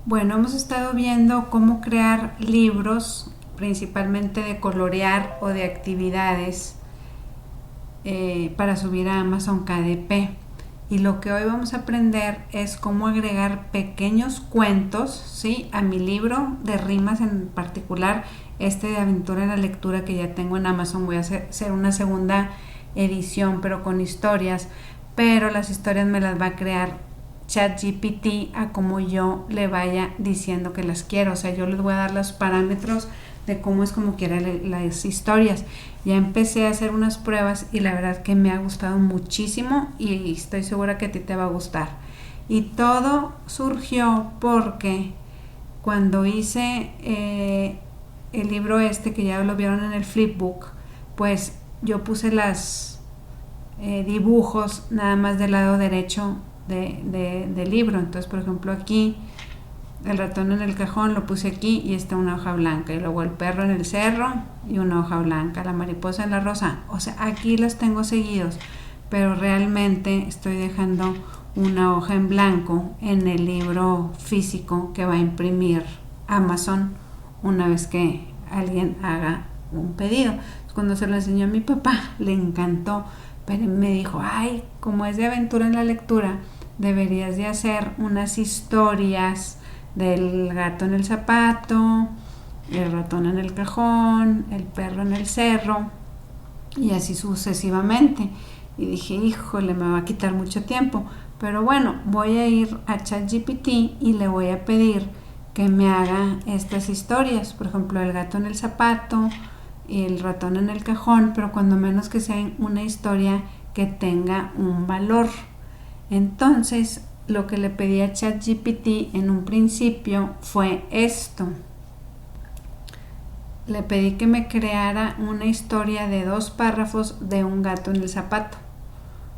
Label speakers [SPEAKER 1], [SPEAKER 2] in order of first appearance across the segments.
[SPEAKER 1] Bueno, hemos estado viendo cómo crear libros, principalmente de colorear o de actividades para subir a Amazon KDP. Y lo que hoy vamos a aprender es cómo agregar pequeños cuentos, ¿sí?, a mi libro de rimas, en particular este de Aventura en la Lectura que ya tengo en Amazon. Voy a hacer una segunda edición, pero con historias, pero las historias me las va a crear ChatGPT a como yo le vaya diciendo que las quiero. O sea, yo les voy a dar los parámetros de cómo es como quiera las historias. Ya empecé a hacer unas pruebas y la verdad que me ha gustado muchísimo y estoy segura que a ti te va a gustar. Y todo surgió porque cuando hice el libro este que ya lo vieron en el flipbook, pues yo puse las dibujos nada más del lado derecho del libro. Entonces, por ejemplo, aquí el ratón en el cajón lo puse aquí y está una hoja blanca, y luego el perro en el cerro y una hoja blanca, la mariposa en la rosa. O sea, aquí los tengo seguidos, pero realmente estoy dejando una hoja en blanco en el libro físico que va a imprimir Amazon una vez que alguien haga un pedido. Cuando se lo enseñó a mi papá, le encantó, pero me dijo, ay, como es de aventura en la lectura, deberías de hacer unas historias del gato en el zapato, el ratón en el cajón, el perro en el cerro, y así sucesivamente. Y dije, híjole, me va a quitar mucho tiempo, pero bueno, voy a ir a ChatGPT y le voy a pedir que me haga estas historias, por ejemplo, el gato en el zapato y el ratón en el cajón, pero cuando menos que sea una historia que tenga un valor. Entonces, lo que le pedí a ChatGPT en un principio fue esto. Le pedí que me creara una historia de 2 párrafos de un gato en el zapato,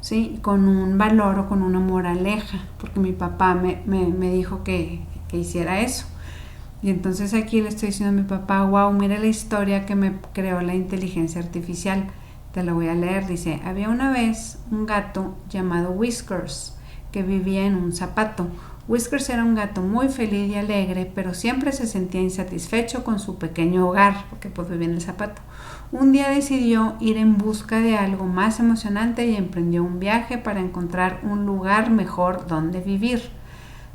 [SPEAKER 1] ¿sí?, con un valor o con una moraleja, porque mi papá me dijo que hiciera eso. Y entonces aquí le estoy diciendo a mi papá, wow, mira la historia que me creó la inteligencia artificial. Te la voy a leer. Dice, había una vez un gato llamado Whiskers que vivía en un zapato. Whiskers era un gato muy feliz y alegre, pero siempre se sentía insatisfecho con su pequeño hogar, porque pues vivía en el zapato. Un día decidió ir en busca de algo más emocionante y emprendió un viaje para encontrar un lugar mejor donde vivir.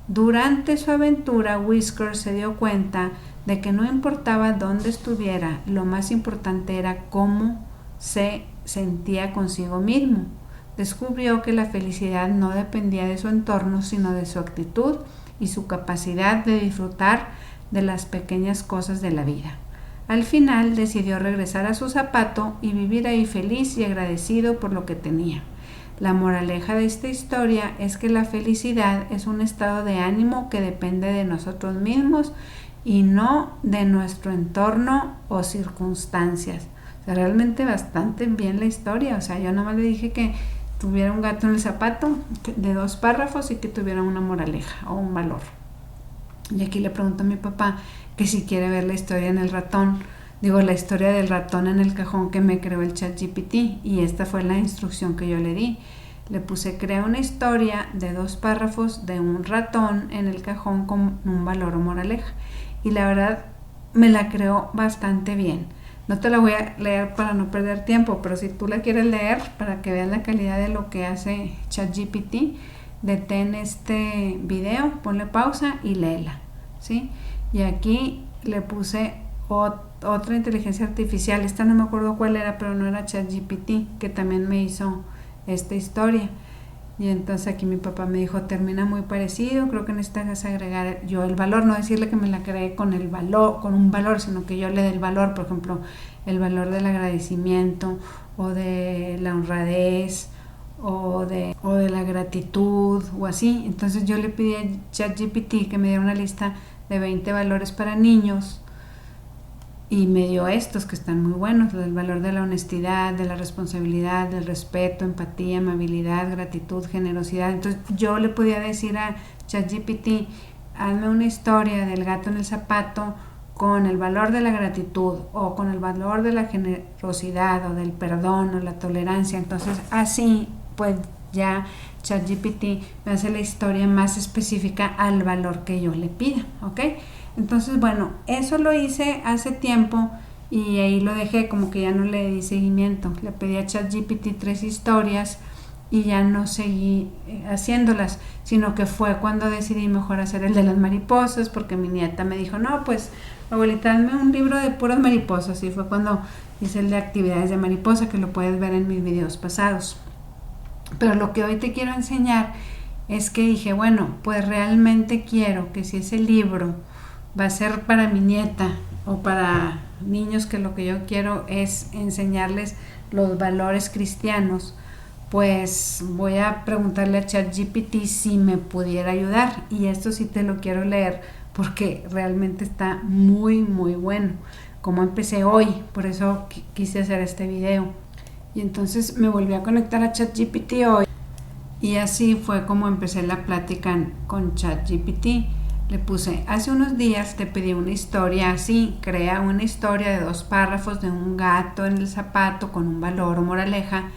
[SPEAKER 1] Durante su aventura, Whiskers se dio cuenta de que no importaba dónde estuviera, lo más importante era cómo se sentía consigo mismo. Descubrió que la felicidad no dependía de su entorno, sino de su actitud y su capacidad de disfrutar de las pequeñas cosas de la vida. Al final decidió regresar a su zapato y vivir ahí feliz y agradecido por lo que tenía. La moraleja de esta historia es que la felicidad es un estado de ánimo que depende de nosotros mismos y no de nuestro entorno o circunstancias. O sea, realmente bastante bien la historia. O sea, yo nomás le dije que tuviera un gato en el zapato de 2 párrafos y que tuviera una moraleja o un valor. Y aquí le pregunto a mi papá que si quiere ver la historia en el ratón, la historia del ratón en el cajón que me creó el ChatGPT, y esta fue la instrucción que yo le di. Le puse, crea una historia de 2 párrafos de un ratón en el cajón con un valor o moraleja, y la verdad me la creó bastante bien. No te la voy a leer para no perder tiempo, pero si tú la quieres leer para que veas la calidad de lo que hace ChatGPT, detén este video, ponle pausa y léela, ¿sí? Y aquí le puse otra inteligencia artificial, esta no me acuerdo cuál era, pero no era ChatGPT, que también me hizo esta historia. Y entonces aquí mi papá me dijo, termina muy parecido, creo que necesitas agregar yo el valor, no decirle que me la creé con el valor, con un valor, sino que yo le dé el valor, por ejemplo, el valor del agradecimiento o de la honradez o de la gratitud o así. Entonces yo le pedí a ChatGPT que me diera una lista de 20 valores para niños y me dio estos que están muy buenos: el valor de la honestidad, de la responsabilidad, del respeto, empatía, amabilidad, gratitud, generosidad. Entonces yo le podía decir a ChatGPT, hazme una historia del gato en el zapato con el valor de la gratitud o con el valor de la generosidad o del perdón o la tolerancia. Entonces así pues Ya ChatGPT me hace la historia más específica al valor que yo le pida, ¿ok? Entonces, bueno, eso lo hice hace tiempo y ahí lo dejé, como que ya no le di seguimiento. Le pedí a ChatGPT 3 historias y ya no seguí haciéndolas, sino que fue cuando decidí mejor hacer el de las mariposas, porque mi nieta me dijo, no, pues abuelita, hazme un libro de puras mariposas, y fue cuando hice el de actividades de mariposa, que lo puedes ver en mis videos pasados. Pero lo que hoy te quiero enseñar es que dije, bueno, pues realmente quiero que si ese libro va a ser para mi nieta o para niños, que lo que yo quiero es enseñarles los valores cristianos, pues voy a preguntarle a ChatGPT si me pudiera ayudar, y esto sí te lo quiero leer porque realmente está muy bueno, como empecé hoy, por eso quise hacer este video. Y entonces me volví a conectar a ChatGPT hoy y así fue como empecé la plática con ChatGPT. Le puse, hace unos días te pedí una historia así, crea una historia de 2 párrafos de un gato en el zapato con un valor o moraleja,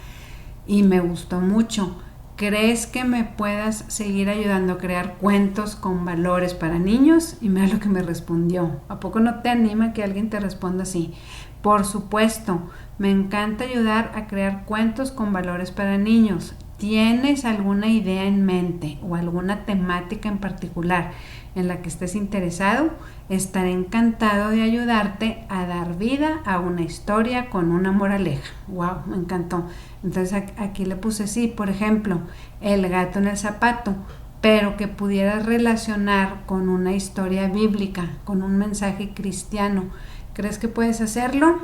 [SPEAKER 1] y me gustó mucho. ¿Crees que me puedas seguir ayudando a crear cuentos con valores para niños? Y mira lo que me respondió. ¿A poco no te anima que alguien te responda así? Por supuesto, me encanta ayudar a crear cuentos con valores para niños. ¿Tienes alguna idea en mente o alguna temática en particular en la que estés interesado? Estaré encantado de ayudarte a dar vida a una historia con una moraleja. ¡Wow! Me encantó. Entonces aquí le puse sí, por ejemplo, el gato en el zapato, pero que pudieras relacionar con una historia bíblica, con un mensaje cristiano. ¿Crees que puedes hacerlo?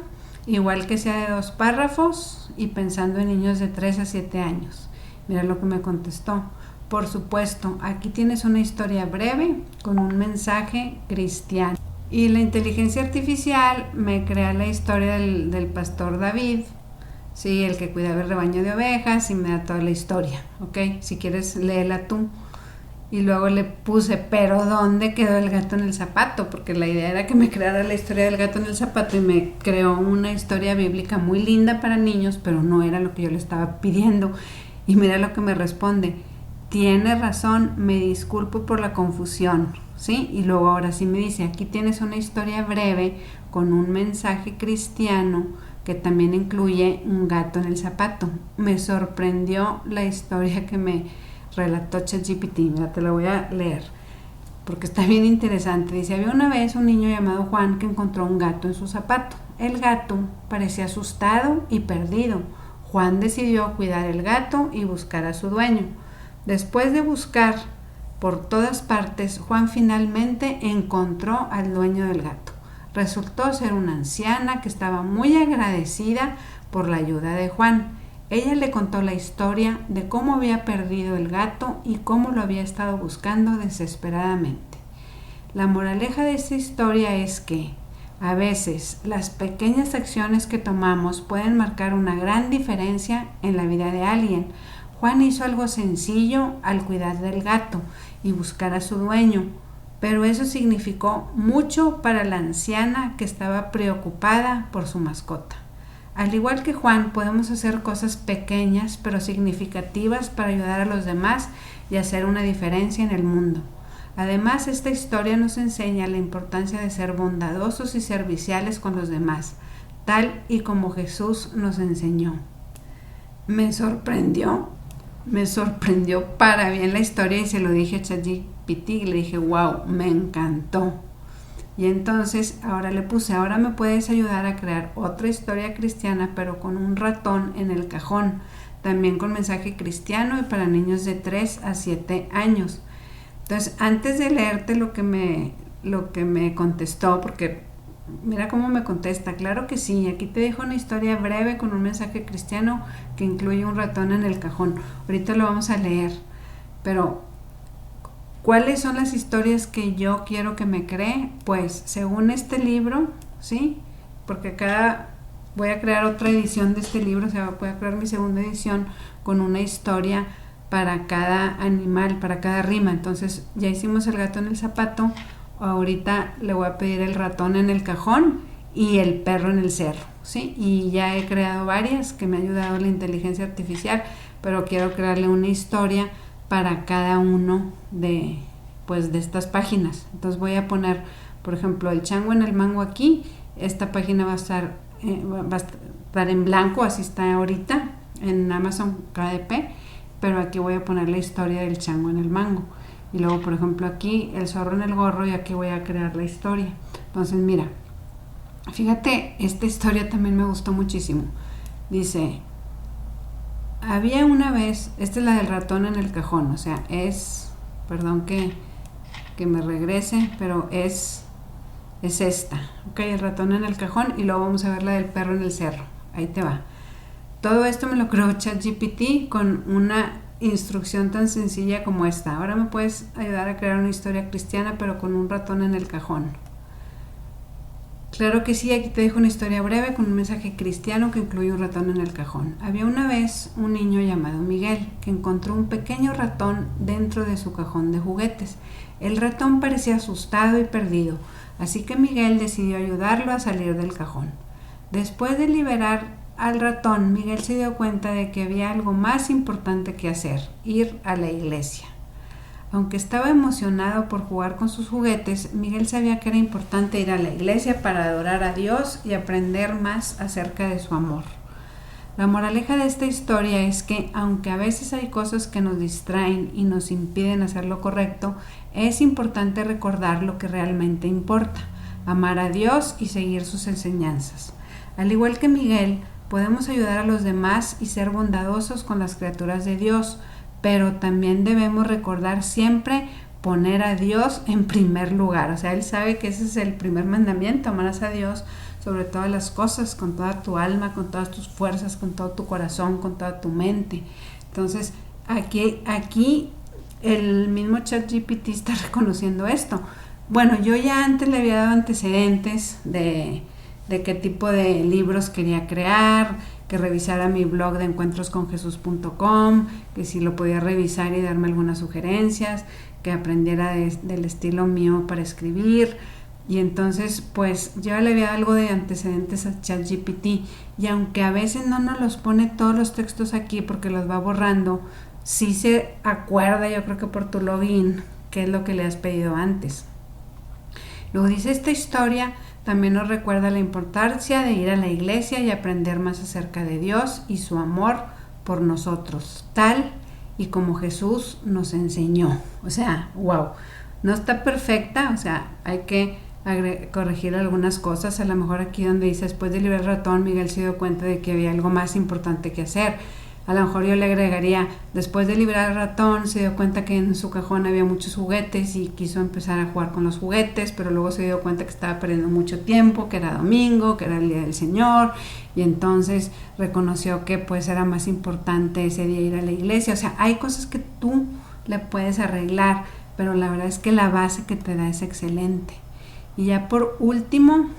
[SPEAKER 1] Igual que sea de 2 párrafos y pensando en niños de 3 a 7 años. Mira lo que me contestó. Por supuesto, aquí tienes una historia breve con un mensaje cristiano. Y la inteligencia artificial me crea la historia del pastor David, sí, el que cuidaba el rebaño de ovejas, y me da toda la historia, ¿ok? Si quieres, léela tú. Y luego le puse, pero ¿dónde quedó el gato en el zapato? Porque la idea era que me creara la historia del gato en el zapato, y me creó una historia bíblica muy linda para niños, pero no era lo que yo le estaba pidiendo. Y mira lo que me responde. Tiene razón, me disculpo por la confusión, ¿sí? Y luego ahora sí me dice, aquí tienes una historia breve con un mensaje cristiano que también incluye un gato en el zapato. Me sorprendió la historia que me relató ChatGPT. Mira, te la voy a leer porque está bien interesante. Dice, había una vez un niño llamado Juan que encontró un gato en su zapato. El gato parecía asustado y perdido. Juan decidió cuidar el gato y buscar a su dueño. Después de buscar por todas partes, Juan finalmente encontró al dueño del gato. Resultó ser una anciana que estaba muy agradecida por la ayuda de Juan. Ella le contó la historia de cómo había perdido el gato y cómo lo había estado buscando desesperadamente. La moraleja de esta historia es que a veces las pequeñas acciones que tomamos pueden marcar una gran diferencia en la vida de alguien. Juan hizo algo sencillo al cuidar del gato y buscar a su dueño, pero eso significó mucho para la anciana que estaba preocupada por su mascota. Al igual que Juan, podemos hacer cosas pequeñas pero significativas para ayudar a los demás y hacer una diferencia en el mundo. Además, esta historia nos enseña la importancia de ser bondadosos y serviciales con los demás, tal y como Jesús nos enseñó. Me sorprendió para bien la historia, y se lo dije a ChatGPT y le dije, wow, me encantó. Y entonces ahora le puse, ahora me puedes ayudar a crear otra historia cristiana, pero con un ratón en el cajón, también con mensaje cristiano y para niños de 3 a 7 años. Entonces, antes de leerte lo que me contestó, porque mira cómo me contesta, claro que sí, aquí te dejo una historia breve con un mensaje cristiano que incluye un ratón en el cajón. Ahorita lo vamos a leer, pero ¿cuáles son las historias que yo quiero que me cree? Pues según este libro, ¿sí? Porque voy a crear otra edición de este libro, o sea, voy a crear mi segunda edición con una historia para cada animal, para cada rima. Entonces ya hicimos el gato en el zapato, ahorita le voy a pedir el ratón en el cajón y el perro en el cerro, ¿sí? Y ya he creado varias que me ha ayudado la inteligencia artificial pero quiero crearle una historia para cada uno de estas páginas. Entonces voy a poner, por ejemplo, el chango en el mango aquí. Esta página va a estar en blanco, así está ahorita en Amazon KDP, pero aquí voy a poner la historia del chango en el mango. Y luego, por ejemplo, aquí el zorro en el gorro, y aquí voy a crear la historia. Entonces, mira, fíjate, esta historia también me gustó muchísimo. Dice: había una vez, esta es la del ratón en el cajón, o sea, perdón que me regrese, pero es esta, ok, el ratón en el cajón, y luego vamos a ver la del perro en el cerro. Ahí te va. Todo esto me lo creó ChatGPT con una instrucción tan sencilla como esta. Ahora me puedes ayudar a crear una historia cristiana, pero con un ratón en el cajón. Claro que sí, aquí te dejo una historia breve con un mensaje cristiano que incluye un ratón en el cajón. Había una vez un niño llamado Miguel que encontró un pequeño ratón dentro de su cajón de juguetes. El ratón parecía asustado y perdido, así que Miguel decidió ayudarlo a salir del cajón. Después de liberar al ratón, Miguel se dio cuenta de que había algo más importante que hacer: ir a la iglesia. Aunque estaba emocionado por jugar con sus juguetes, Miguel sabía que era importante ir a la iglesia para adorar a Dios y aprender más acerca de su amor. La moraleja de esta historia es que, aunque a veces hay cosas que nos distraen y nos impiden hacer lo correcto, es importante recordar lo que realmente importa: amar a Dios y seguir sus enseñanzas. Al igual que Miguel, podemos ayudar a los demás y ser bondadosos con las criaturas de Dios, pero también debemos recordar siempre poner a Dios en primer lugar. O sea, Él sabe que ese es el primer mandamiento: amarás a Dios sobre todas las cosas, con toda tu alma, con todas tus fuerzas, con todo tu corazón, con toda tu mente. Entonces, aquí el mismo ChatGPT está reconociendo esto. Bueno, yo ya antes le había dado antecedentes de qué tipo de libros quería crear, que revisara mi blog de encuentrosconjesus.com, que si lo podía revisar y darme algunas sugerencias, que aprendiera del estilo mío para escribir. Y entonces, pues yo le había dado algo de antecedentes a ChatGPT, y aunque a veces no nos los pone todos los textos aquí porque los va borrando, sí se acuerda, yo creo que por tu login, qué es lo que le has pedido antes. Luego dice: esta historia también nos recuerda la importancia de ir a la iglesia y aprender más acerca de Dios y su amor por nosotros, tal y como Jesús nos enseñó. O sea, wow, no está perfecta, o sea, hay que corregir algunas cosas. A lo mejor aquí donde dice: después de liberar al ratón, Miguel se dio cuenta de que había algo más importante que hacer. A lo mejor yo le agregaría: después de liberar al ratón, se dio cuenta que en su cajón había muchos juguetes y quiso empezar a jugar con los juguetes, pero luego se dio cuenta que estaba perdiendo mucho tiempo, que era domingo, que era el día del Señor, y entonces reconoció que pues era más importante ese día ir a la iglesia. O sea, hay cosas que tú le puedes arreglar, pero la verdad es que la base que te da es excelente. Y ya por último,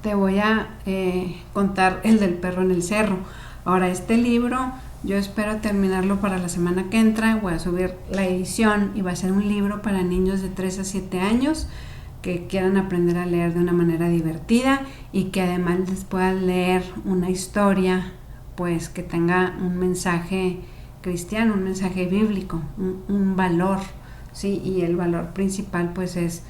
[SPEAKER 1] te voy a contar el del perro en el cerro. Ahora, este libro yo espero terminarlo para la semana que entra. Voy a subir la edición y va a ser un libro para niños de 3 a 7 años que quieran aprender a leer de una manera divertida y que además les puedan leer una historia pues que tenga un mensaje cristiano, un mensaje bíblico, un valor, ¿sí? Y el valor principal pues es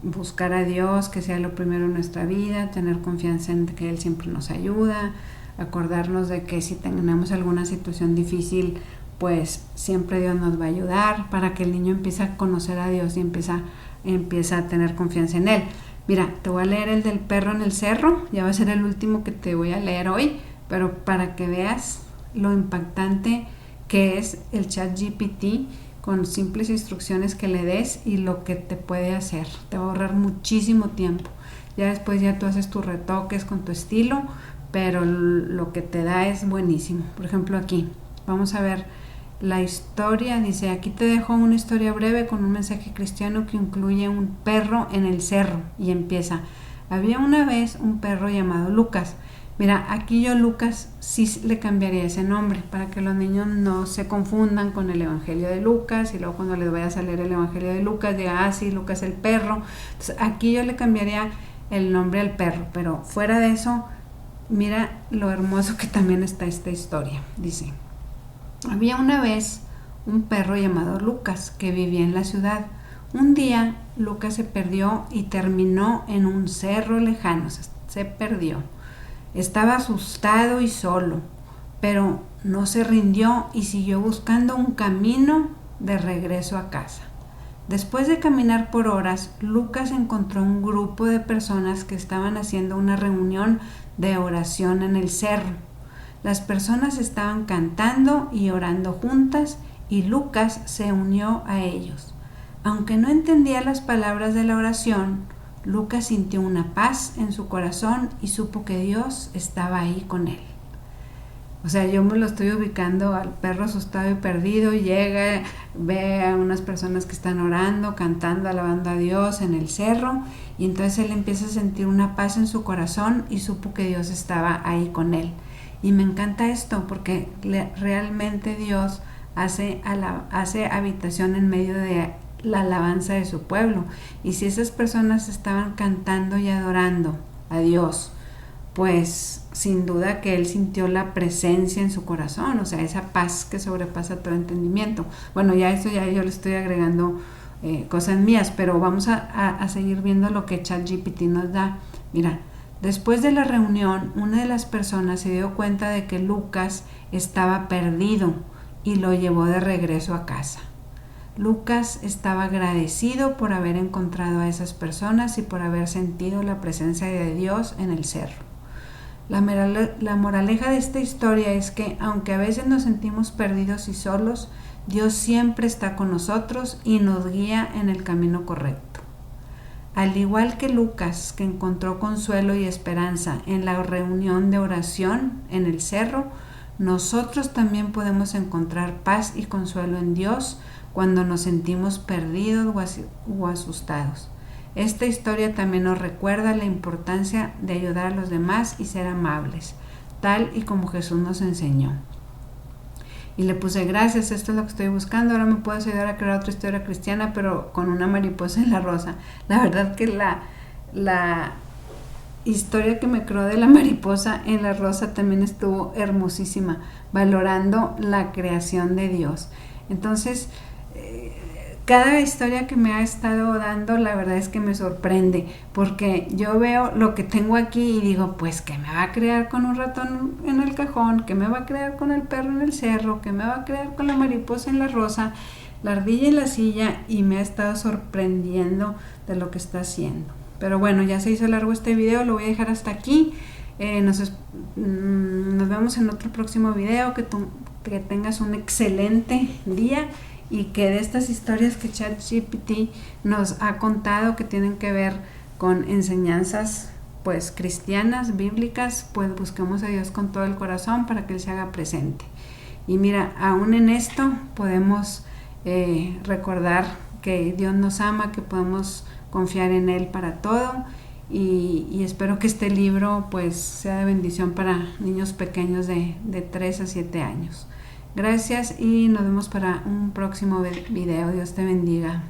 [SPEAKER 1] buscar a Dios, que sea lo primero en nuestra vida, tener confianza en que Él siempre nos ayuda, acordarnos de que si tenemos alguna situación difícil, pues siempre Dios nos va a ayudar, para que el niño empiece a conocer a Dios y empieza a tener confianza en Él. Mira, te voy a leer el del perro en el cerro, ya va a ser el último que te voy a leer hoy, pero para que veas lo impactante que es el ChatGPT con simples instrucciones que le des y lo que te puede hacer. Te va a ahorrar muchísimo tiempo. Ya después ya tú haces tus retoques con tu estilo, pero lo que te da es buenísimo. Por ejemplo, aquí vamos a ver la historia. Dice: aquí te dejo una historia breve con un mensaje cristiano que incluye un perro en el cerro. Y empieza: había una vez un perro llamado Lucas. Mira, aquí yo Lucas sí le cambiaría ese nombre para que los niños no se confundan con el Evangelio de Lucas y luego cuando les vaya a salir el Evangelio de Lucas diga: ah, sí, Lucas el perro. Entonces aquí yo le cambiaría el nombre al perro, pero fuera de eso, mira lo hermoso que también está esta historia. Dice: Había una vez un perro llamado Lucas que vivía en la ciudad. Un día Lucas se perdió y terminó en un cerro lejano. Se perdió. Estaba asustado y solo, pero no se rindió y siguió buscando un camino de regreso a casa. Después de caminar por horas, Lucas encontró un grupo de personas que estaban haciendo una reunión de oración en el cerro. Las personas estaban cantando y orando juntas y Lucas se unió a ellos. Aunque no entendía las palabras de la oración, Lucas sintió una paz en su corazón y supo que Dios estaba ahí con él. O sea, yo me lo estoy ubicando al perro asustado y perdido, llega, ve a unas personas que están orando, cantando, alabando a Dios en el cerro, y entonces él empieza a sentir una paz en su corazón y supo que Dios estaba ahí con él. Y me encanta esto porque realmente Dios hace habitación en medio de la alabanza de su pueblo. Y si esas personas estaban cantando y adorando a Dios, pues sin duda que él sintió la presencia en su corazón, o sea, esa paz que sobrepasa todo entendimiento. Bueno, ya esto ya yo le estoy agregando cosas mías, pero vamos a seguir viendo lo que ChatGPT nos da. Mira, después de la reunión, una de las personas se dio cuenta de que Lucas estaba perdido y lo llevó de regreso a casa. Lucas estaba agradecido por haber encontrado a esas personas y por haber sentido la presencia de Dios en el cerro. La moraleja de esta historia es que, aunque a veces nos sentimos perdidos y solos, Dios siempre está con nosotros y nos guía en el camino correcto. Al igual que Lucas, que encontró consuelo y esperanza en la reunión de oración en el cerro, nosotros también podemos encontrar paz y consuelo en Dios cuando nos sentimos perdidos o asustados. Esta historia también nos recuerda la importancia de ayudar a los demás y ser amables, tal y como Jesús nos enseñó. Y le puse gracias, esto es lo que estoy buscando, ahora me puedes ayudar a crear otra historia cristiana, pero con una mariposa en la rosa. La verdad que la historia que me creó de la mariposa en la rosa también estuvo hermosísima, valorando la creación de Dios. Entonces, cada historia que me ha estado dando, la verdad es que me sorprende, porque yo veo lo que tengo aquí y digo, pues, ¿qué me va a crear con un ratón en el cajón? ¿Qué me va a crear con el perro en el cerro? ¿Qué me va a crear con la mariposa en la rosa? La ardilla en la silla, y me ha estado sorprendiendo de lo que está haciendo. Pero bueno, ya se hizo largo este video, lo voy a dejar hasta aquí. Nos vemos en otro próximo video, que tengas un excelente día y que de estas historias que ChatGPT nos ha contado que tienen que ver con enseñanzas pues cristianas, bíblicas, pues busquemos a Dios con todo el corazón para que Él se haga presente. Y mira, aún en esto podemos recordar que Dios nos ama, que podemos confiar en Él para todo, y espero que este libro pues sea de bendición para niños pequeños de 3 a 7 años. Gracias y nos vemos para un próximo video. Dios te bendiga.